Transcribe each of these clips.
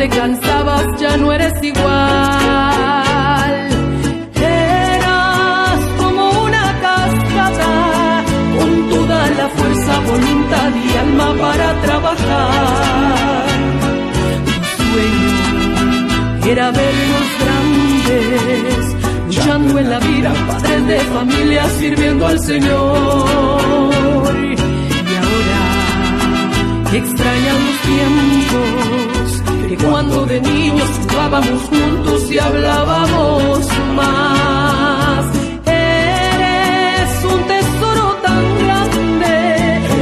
te cansabas ya no eres igual. Eras como una cascada con toda la fuerza, voluntad y alma para trabajar. Tu sueño era verlos grandes, luchando en la vida, padres de familia, sirviendo al Señor. Y ahora extrañan los tiempos que cuando de niños jugábamos juntos y hablábamos más. Eres un tesoro tan grande,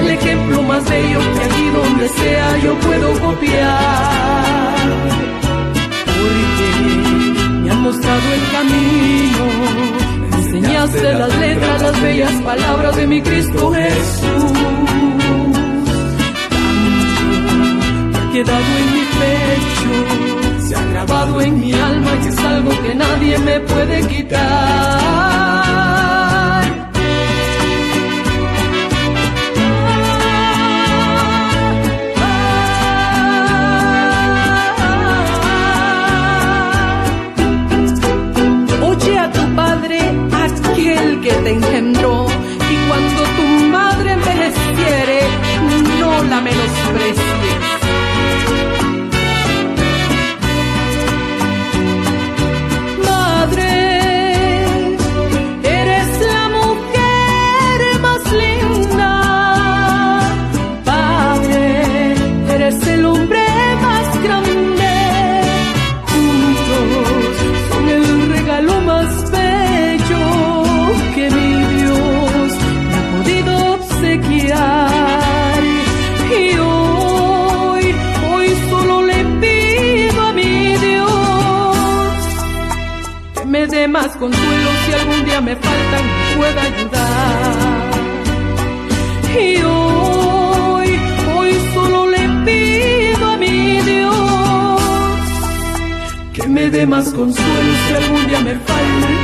el ejemplo más bello que allí donde sea yo puedo copiar. Porque me has mostrado el camino, me enseñaste las letras, las bellas palabras de mi Cristo Jesús. Quedado en mi pecho, se ha grabado en mi alma y es algo que nadie me puede quitar. Oye a tu padre, aquel que te engendró, y cuando tu madre envejeciere, no la menosprecies. Más consuelo si algún día me faltan, me pueda ayudar. Y hoy solo le pido a mi Dios que me dé más consuelo si algún día me faltan.